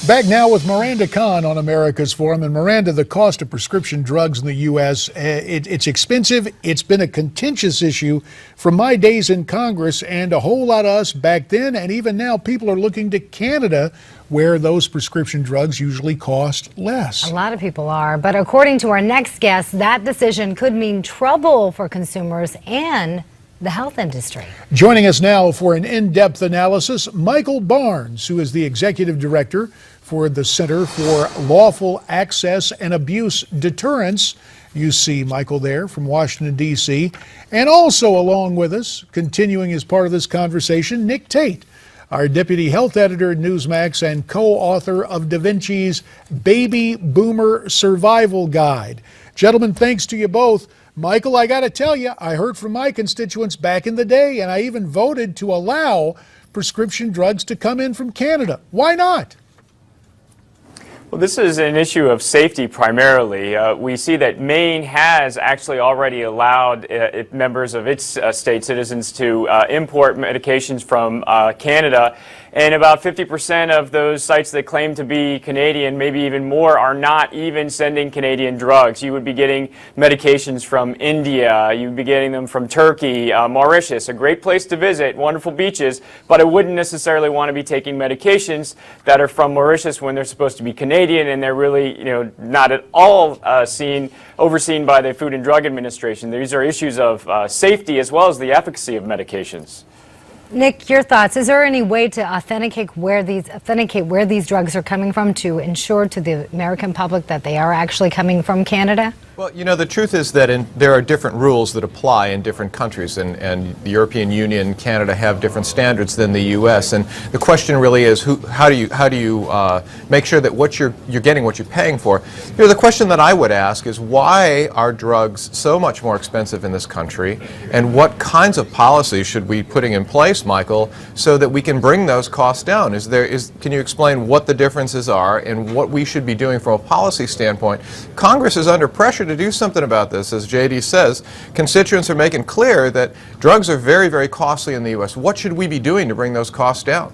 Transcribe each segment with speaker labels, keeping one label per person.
Speaker 1: Back now with Miranda Kahn on America's Forum. And Miranda, the cost of prescription drugs in the U.S., it's expensive. It's been a contentious issue from my days in Congress, and a whole lot of us back then and even now, people are looking to Canada, where those prescription drugs usually cost less.
Speaker 2: A lot of people are, but according to our next guest, that decision could mean trouble for consumers and the health industry.
Speaker 1: Joining us now for an in-depth analysis, Michael Barnes, who is the executive director for the Center for Lawful Access and Abuse Deterrence. You see Michael there from Washington, D.C. And also along with us, continuing as part of this conversation, Nick Tate, our deputy health editor at Newsmax and co-author of Da Vinci's Baby Boomer Survival Guide. Gentlemen, thanks to you both. Michael, I got to tell you, I heard from my constituents back in the day, and I even voted to allow prescription drugs to come in from Canada. Why not?
Speaker 3: Well, this is an issue of safety primarily. We see that Maine has actually already allowed members of its state citizens to import medications from Canada. And about 50% of those sites that claim to be Canadian, maybe even more, are not even sending Canadian drugs. You would be getting medications from India, you would be getting them from Turkey, Mauritius, a great place to visit, wonderful beaches, but I wouldn't necessarily want to be taking medications that are from Mauritius when they're supposed to be Canadian, and they're really, not at all overseen by the Food and Drug Administration. These are issues of safety as well as the efficacy of medications.
Speaker 2: Nick, your thoughts. Is there any way to authenticate where these drugs are coming from to ensure to the American public that they are actually coming from Canada?
Speaker 4: Well, the truth is that there are different rules that apply in different countries, and the European Union and Canada have different standards than the U.S. And the question really is, how do you make sure that you're getting what you're paying for? The question that I would ask is, why are drugs so much more expensive in this country, and what kinds of policies should we be putting in place, Michael, so that we can bring those costs down? Can you explain what the differences are and what we should be doing from a policy standpoint? Congress is under pressure to do something about this. As JD says, constituents are making clear that drugs are very, very costly in the U.S. What should we be doing to bring those costs down?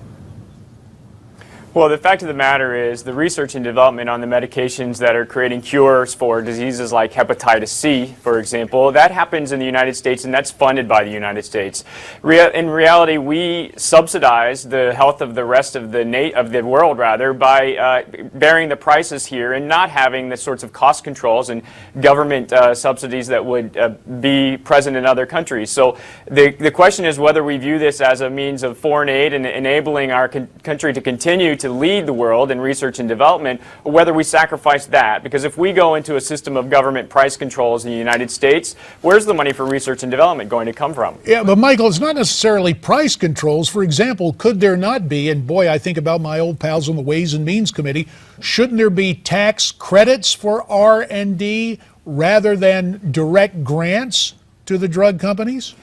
Speaker 3: Well, the fact of the matter is the research and development on the medications that are creating cures for diseases like hepatitis C, for example, that happens in the United States, and that's funded by the United States. In reality, we subsidize the health of the rest of the world, by bearing the prices here and not having the sorts of cost controls and government subsidies that would be present in other countries. So the question is whether we view this as a means of foreign aid and enabling our country to continue to lead the world in research and development, or whether we sacrifice that. Because if we go into a system of government price controls in the United States, where's the money for research and development going to come from?
Speaker 1: Yeah, but Michael, it's not necessarily price controls. For example, could there not be, and boy, I think about my old pals on the Ways and Means Committee, shouldn't there be tax credits for R&D rather than direct grants to the drug companies?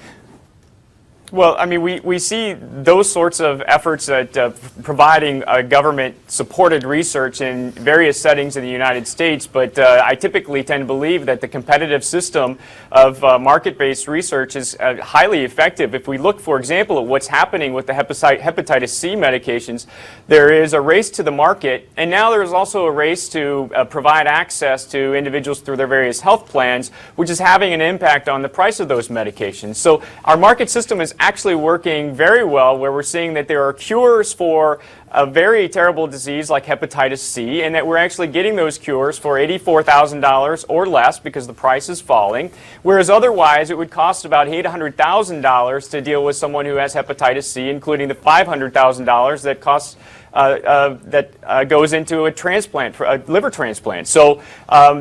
Speaker 3: Well, I mean, we see those sorts of efforts at providing government-supported research in various settings in the United States, but I typically tend to believe that the competitive system of market-based research is highly effective. If we look, for example, at what's happening with the hepatitis C medications, there is a race to the market, and now there is also a race to provide access to individuals through their various health plans, which is having an impact on the price of those medications. So our market system is actually working very well, where we're seeing that there are cures for a very terrible disease like hepatitis C, and that we're actually getting those cures for $84,000 or less because the price is falling, whereas otherwise it would cost about $800,000 to deal with someone who has hepatitis C, including the $500,000 that costs goes into a transplant, for a liver transplant. So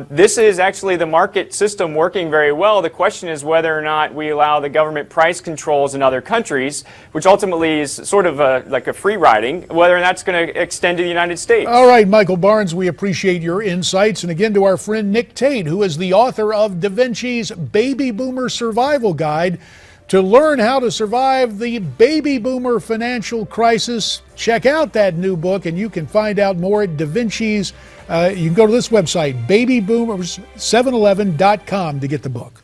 Speaker 3: this is actually the market system working very well. The question is whether or not we allow the government price controls in other countries, which ultimately is sort of like a free riding, whether that's going to extend to the United States.
Speaker 1: All right, Michael Barnes, we appreciate your insights. And again, to our friend Nick Tate, who is the author of Da Vinci's Baby Boomer Survival Guide. To learn how to survive the baby boomer financial crisis, check out that new book, and you can find out more at Da Vinci's. You can go to this website, babyboomers711.com, to get the book.